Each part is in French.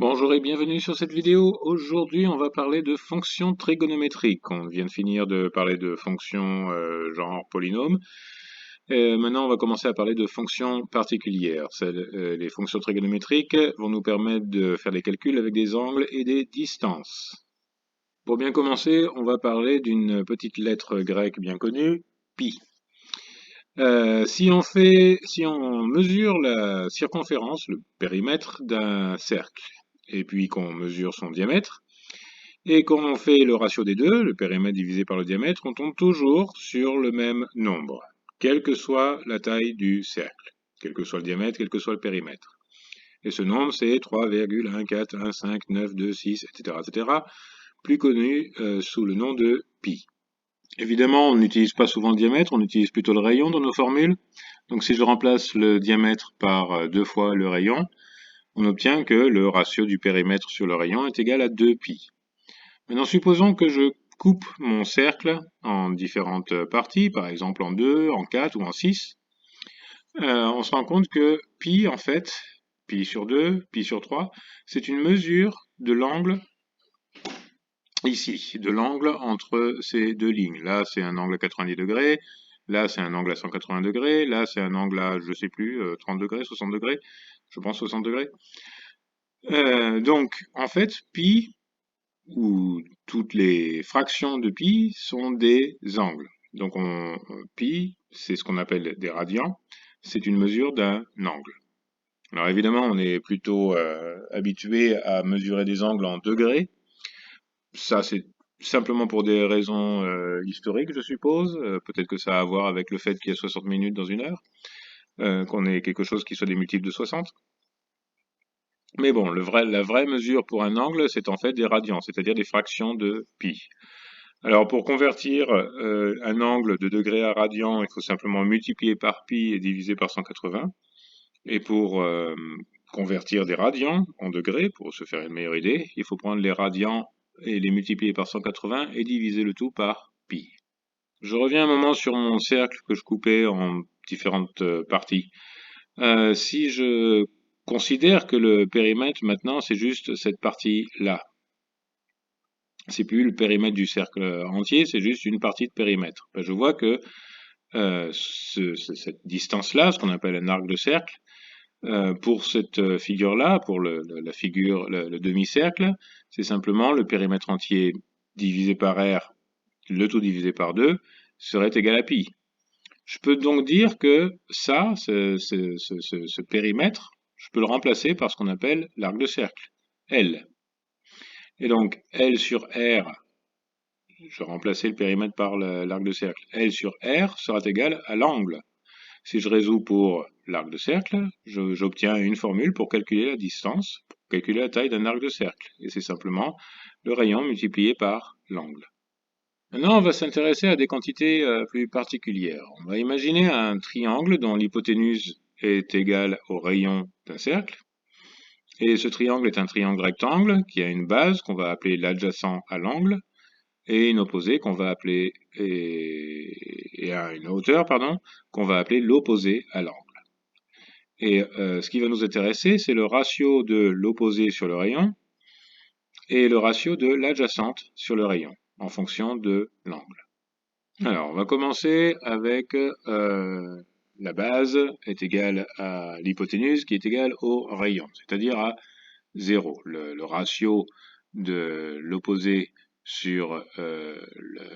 Bonjour et bienvenue sur cette vidéo. Aujourd'hui, on va parler de fonctions trigonométriques. On vient de finir de parler de fonctions genre polynômes. Maintenant, on va commencer à parler de fonctions particulières. Les fonctions trigonométriques vont nous permettre de faire des calculs avec des angles et des distances. Pour bien commencer, on va parler d'une petite lettre grecque bien connue, pi. Si on mesure la circonférence, le périmètre d'un cercle, et puis qu'on mesure son diamètre, et qu'on fait le ratio des deux, le périmètre divisé par le diamètre, on tombe toujours sur le même nombre, quelle que soit la taille du cercle, quel que soit le diamètre, quel que soit le périmètre. Et ce nombre, c'est 3,141592,6, etc., etc., plus connu sous le nom de pi. Évidemment, on n'utilise pas souvent le diamètre, on utilise plutôt le rayon dans nos formules. Donc si je remplace le diamètre par 2 fois le rayon, on obtient que le ratio du périmètre sur le rayon est égal à 2pi. Maintenant, supposons que je coupe mon cercle en différentes parties, par exemple en 2, en 4 ou en 6. On se rend compte que pi, en fait, pi sur 2, pi sur 3, c'est une mesure de l'angle ici, de l'angle entre ces deux lignes. Là, c'est un angle à 90 degrés, là, c'est un angle à 180 degrés, là, c'est un angle à, je sais plus, 30 degrés, 60 degrés, je pense 60 degrés. Donc, en fait, pi, ou toutes les fractions de pi, sont des angles. Donc, pi, c'est ce qu'on appelle des radians, c'est une mesure d'un angle. Alors évidemment, on est plutôt habitué à mesurer des angles en degrés. Ça, c'est simplement pour des raisons historiques, je suppose. Peut-être que ça a à voir avec le fait qu'il y a 60 minutes dans une heure, qu'on ait quelque chose qui soit des multiples de 60. Mais bon, la vraie mesure pour un angle, c'est en fait des radians, c'est-à-dire des fractions de pi. Alors pour convertir un angle de degré à radian, il faut simplement multiplier par pi et diviser par 180. Et pour convertir des radians en degrés, pour se faire une meilleure idée, il faut prendre les radians et les multiplier par 180 et diviser le tout par pi. Je reviens un moment sur mon cercle que je coupais en différentes parties. Si je considère que le périmètre maintenant c'est juste cette partie-là, c'est plus le périmètre du cercle entier, c'est juste une partie de périmètre. Ben, je vois que cette distance-là, ce qu'on appelle un arc de cercle, pour cette figure-là, pour la figure, le demi-cercle, c'est simplement le périmètre entier divisé par r, le tout divisé par 2, serait égal à pi. Je peux donc dire que ça, ce périmètre, je peux le remplacer par ce qu'on appelle l'arc de cercle, L. Et donc, L sur R, je vais remplacer le périmètre par l'arc de cercle, L sur R sera égal à l'angle. Si je résous pour l'arc de cercle, j'obtiens une formule pour calculer la distance, pour calculer la taille d'un arc de cercle. Et c'est simplement le rayon multiplié par l'angle. Maintenant, on va s'intéresser à des quantités plus particulières. On va imaginer un triangle dont l'hypoténuse est égale au rayon d'un cercle. Et ce triangle est un triangle rectangle qui a une base qu'on va appeler l'adjacent à l'angle et une opposée qu'on va appeler et à une hauteur pardon qu'on va appeler l'opposé à l'angle. Et ce qui va nous intéresser, c'est le ratio de l'opposé sur le rayon et le ratio de l'adjacente sur le rayon en fonction de l'angle. Alors, on va commencer avec la base est égale à l'hypoténuse qui est égale au rayon, c'est-à-dire à 0. Le ratio de l'opposé sur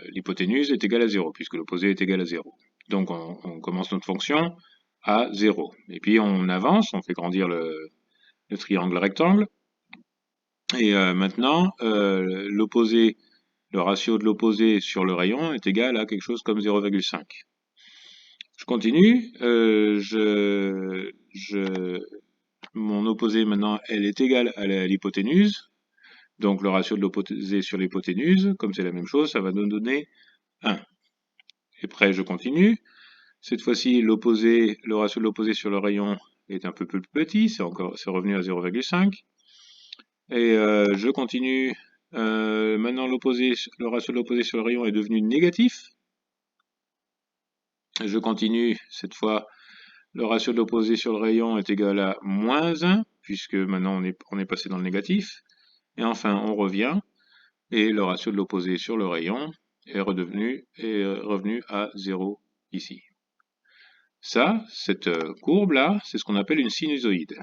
l'hypoténuse est égal à 0, puisque l'opposé est égal à 0. Donc on commence notre fonction à 0. Et puis on avance, on fait grandir le triangle rectangle. Et maintenant, l'opposé, le ratio de l'opposé sur le rayon est égal à quelque chose comme 0,5. Je continue, mon opposé maintenant, elle est égale à l'hypoténuse. Donc le ratio de l'opposé sur l'hypoténuse, comme c'est la même chose, ça va nous donner 1. Et après, je continue. Cette fois-ci, le ratio de l'opposé sur le rayon est un peu plus petit, c'est revenu à 0,5. Et je continue. Maintenant, le ratio de l'opposé sur le rayon est devenu négatif. Je continue. Cette fois, le ratio de l'opposé sur le rayon est égal à moins 1. puisque maintenant on est passé dans le négatif. Et enfin, on revient, et le ratio de l'opposé sur le rayon est revenu à 0 ici. Ça, cette courbe-là, c'est ce qu'on appelle une sinusoïde.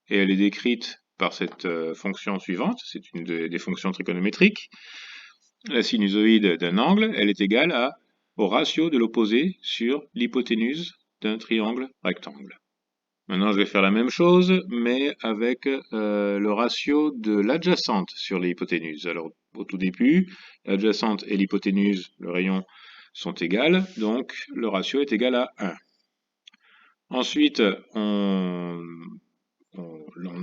Et elle est décrite par cette fonction suivante, c'est une des fonctions trigonométriques. La sinusoïde d'un angle, elle est égale au ratio de l'opposé sur l'hypoténuse d'un triangle rectangle. Maintenant, je vais faire la même chose, mais avec le ratio de l'adjacente sur l'hypoténuse. Alors, au tout début, l'adjacente et l'hypoténuse, le rayon, sont égales, donc le ratio est égal à 1. Ensuite, on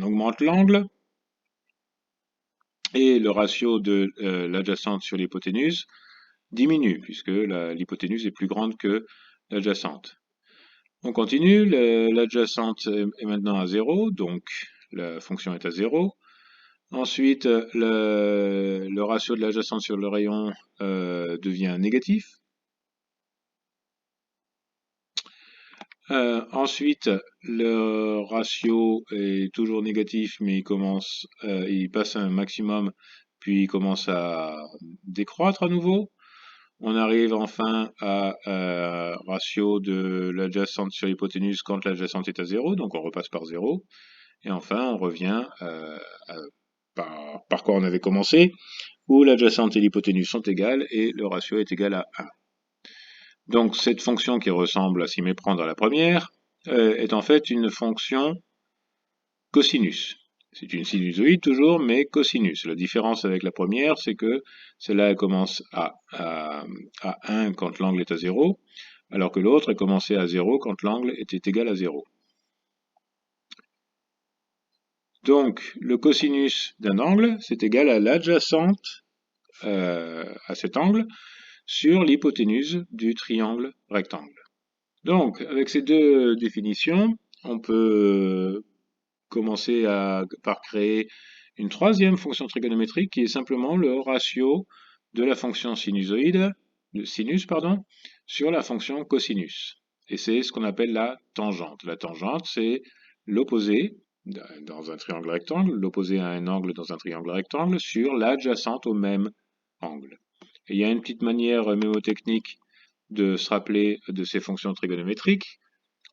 augmente l'angle, et le ratio de l'adjacente sur l'hypoténuse diminue, puisque l'hypoténuse est plus grande que l'adjacente. On continue, l'adjacente est maintenant à 0, donc la fonction est à 0. Ensuite, le ratio de l'adjacente sur le rayon devient négatif. Ensuite, le ratio est toujours négatif, mais il passe à un maximum, puis il commence à décroître à nouveau. On arrive enfin à ratio de l'adjacente sur l'hypoténuse quand l'adjacente est à 0, donc on repasse par 0. Et enfin, on revient par quoi on avait commencé, où l'adjacente et l'hypoténuse sont égales et le ratio est égal à 1. Donc cette fonction qui ressemble à s'y méprendre à la première est en fait une fonction cosinus. C'est une sinusoïde toujours, mais cosinus. La différence avec la première, c'est que celle-là elle commence à 1 quand l'angle est à 0, alors que l'autre est commencé à 0 quand l'angle était égal à 0. Donc le cosinus d'un angle, c'est égal à l'adjacente à cet angle sur l'hypoténuse du triangle rectangle. Donc, avec ces deux définitions, on peut commencer par créer une troisième fonction trigonométrique qui est simplement le ratio de la fonction sinusoïde, de sinus, sur la fonction cosinus. Et c'est ce qu'on appelle la tangente. La tangente, c'est l'opposé dans un triangle rectangle, l'opposé à un angle dans un triangle rectangle, sur l'adjacente au même angle. Et il y a une petite manière mémotechnique de se rappeler de ces fonctions trigonométriques.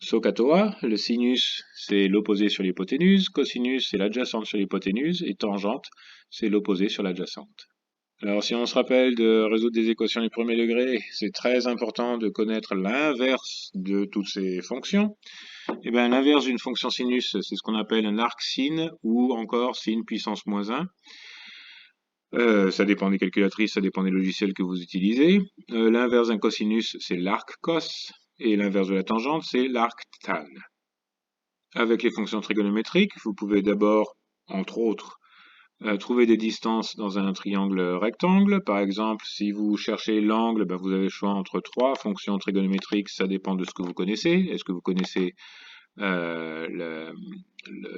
SOHCAHTOA, le sinus, c'est l'opposé sur l'hypoténuse, cosinus, c'est l'adjacente sur l'hypoténuse, et tangente, c'est l'opposé sur l'adjacente. Alors, si on se rappelle de résoudre des équations du premier degré, c'est très important de connaître l'inverse de toutes ces fonctions. Et bien, l'inverse d'une fonction sinus, c'est ce qu'on appelle un arc sin, ou encore sin puissance moins 1. Ça dépend des calculatrices, ça dépend des logiciels que vous utilisez. L'inverse d'un cosinus, c'est l'arc cos, et l'inverse de la tangente, c'est l'arc tan. Avec les fonctions trigonométriques, vous pouvez d'abord, entre autres, trouver des distances dans un triangle rectangle. Par exemple, si vous cherchez l'angle, vous avez le choix entre trois fonctions trigonométriques, ça dépend de ce que vous connaissez. Est-ce que vous connaissez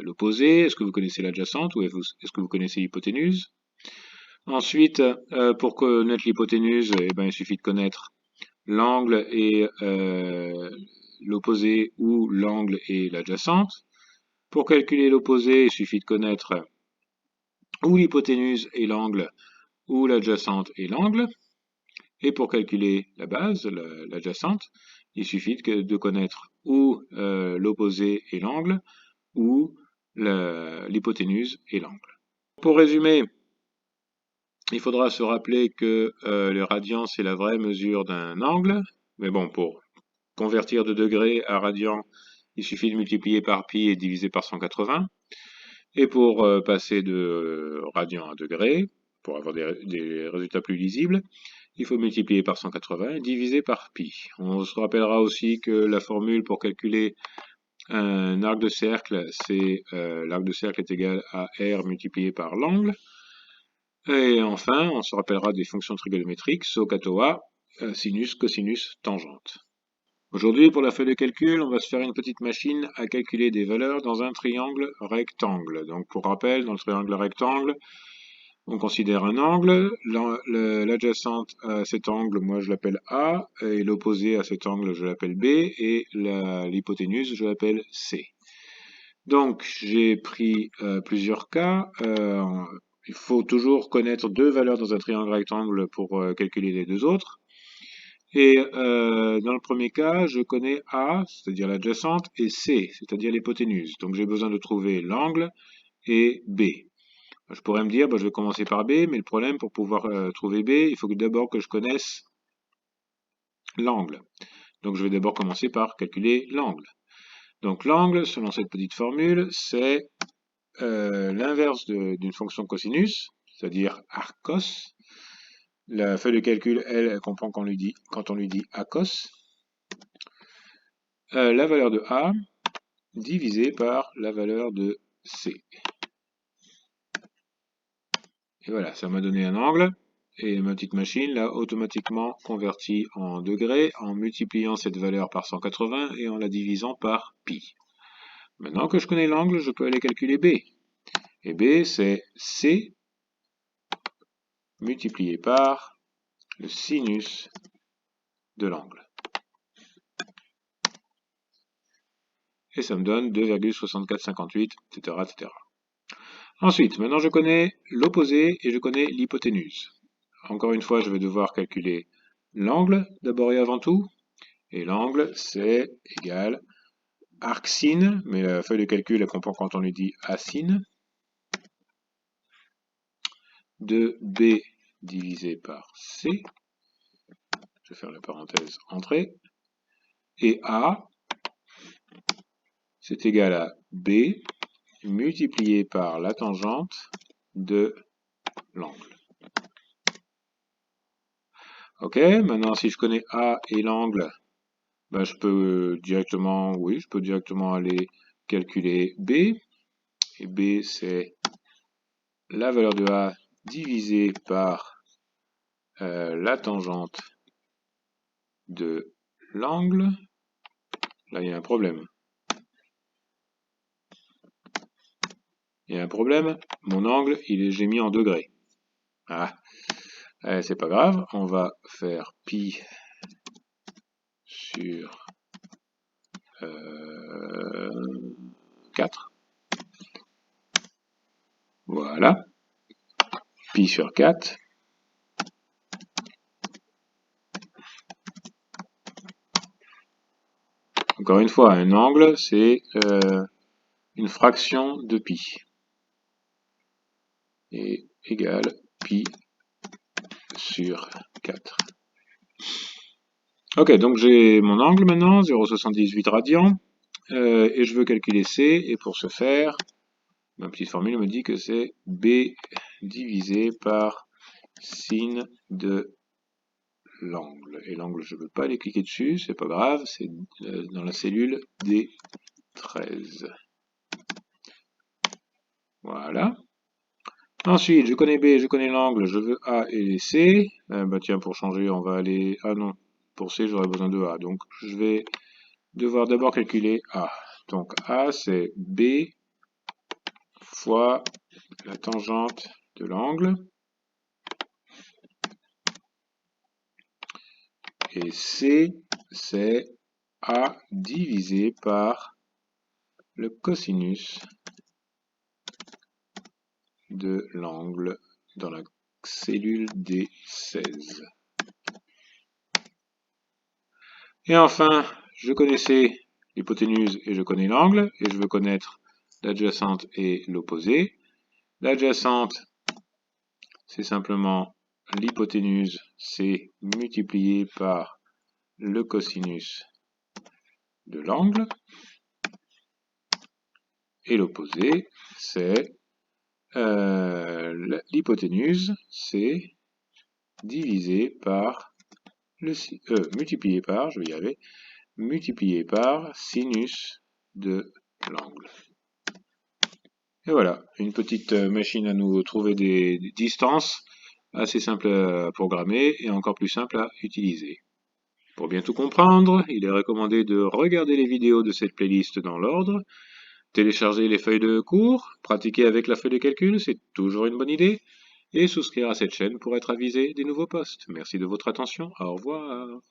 l'opposé? Est-ce que vous connaissez l'adjacente? Ou est-ce que vous connaissez l'hypoténuse? Ensuite, pour connaître l'hypoténuse, il suffit de connaître l'angle et l'opposé ou l'angle et l'adjacente. Pour calculer l'opposé, il suffit de connaître ou l'hypoténuse et l'angle, ou l'adjacente et l'angle. Et pour calculer la base, l'adjacente, il suffit de connaître ou l'opposé et l'angle, ou l'hypoténuse et l'angle. Pour résumer, il faudra se rappeler que le radian, c'est la vraie mesure d'un angle. Mais bon, pour convertir de degrés à radian, il suffit de multiplier par pi et diviser par 180. Et pour passer de radian à degré, pour avoir des résultats plus lisibles, il faut multiplier par 180 et diviser par pi. On se rappellera aussi que la formule pour calculer un arc de cercle, c'est l'arc de cercle est égal à r multiplié par l'angle. Et enfin, on se rappellera des fonctions trigonométriques, SOHCAHTOA, sinus, cosinus, tangente. Aujourd'hui, pour la feuille de calcul, on va se faire une petite machine à calculer des valeurs dans un triangle rectangle. Donc, pour rappel, dans le triangle rectangle, on considère un angle, l'adjacente à cet angle, moi je l'appelle A, et l'opposé à cet angle, je l'appelle B, et l'hypoténuse, je l'appelle C. Donc, j'ai pris plusieurs cas. Il faut toujours connaître deux valeurs dans un triangle rectangle pour calculer les deux autres. Et dans le premier cas, je connais A, c'est-à-dire l'adjacente, et C, c'est-à-dire l'hypoténuse. Donc j'ai besoin de trouver l'angle et B. Je pourrais me dire, je vais commencer par B, mais le problème, pour pouvoir trouver B, il faut d'abord que je connaisse l'angle. Donc je vais d'abord commencer par calculer l'angle. Donc l'angle, selon cette petite formule, c'est l'inverse d'une fonction cosinus, c'est-à-dire arccos. La feuille de calcul, elle comprend quand on lui dit acos. La valeur de A divisé par la valeur de C. Et voilà, ça m'a donné un angle. Et ma petite machine l'a automatiquement converti en degrés en multipliant cette valeur par 180 et en la divisant par pi. Maintenant que je connais l'angle, je peux aller calculer B. Et B, c'est C multiplié par le sinus de l'angle. Et ça me donne 2,6458, etc., etc. Ensuite, maintenant je connais l'opposé et je connais l'hypoténuse. Encore une fois, je vais devoir calculer l'angle d'abord et avant tout. Et l'angle, c'est égal arcsine, mais la feuille de calcul, elle comprend quand on lui dit asine, de B divisé par C. Je vais faire la parenthèse entrée. Et A, c'est égal à B multiplié par la tangente de l'angle. Ok, maintenant si je connais A et l'angle, je peux directement aller calculer B. Et B, c'est la valeur de A divisée par la tangente de l'angle. Là, il y a un problème. Il y a un problème. Mon angle, j'ai mis en degrés. Ah, c'est pas grave. On va faire pi sur 4. Voilà. Pi sur 4. Encore une fois, un angle, c'est une fraction de pi. Et égale pi sur 4. Ok, donc j'ai mon angle maintenant, 0,78 radians, et je veux calculer C, et pour ce faire, ma petite formule me dit que c'est B divisé par sin de l'angle. Et l'angle, je ne veux pas aller cliquer dessus, c'est pas grave, c'est dans la cellule D13. Voilà. Ensuite, je connais B, je connais l'angle, je veux A et C. Tiens, pour changer, on va aller... Ah non, pour C, j'aurais besoin de A. Donc, je vais devoir d'abord calculer A. Donc, A, c'est B fois la tangente de l'angle. Et C, c'est A divisé par le cosinus de l'angle dans la cellule D16. Et enfin, je connaissais l'hypoténuse et je connais l'angle, et je veux connaître l'adjacente et l'opposé. L'adjacente, c'est simplement l'hypoténuse, c'est multiplié par le cosinus de l'angle. Et l'opposé, c'est l'hypoténuse, c'est divisé par multiplié par, je vais y arriver, multiplié par sinus de l'angle. Et voilà, une petite machine à nous trouver des distances, assez simple à programmer et encore plus simple à utiliser. Pour bien tout comprendre, il est recommandé de regarder les vidéos de cette playlist dans l'ordre, télécharger les feuilles de cours, pratiquer avec la feuille de calcul, c'est toujours une bonne idée, et souscrire à cette chaîne pour être avisé des nouveaux posts. Merci de votre attention, au revoir.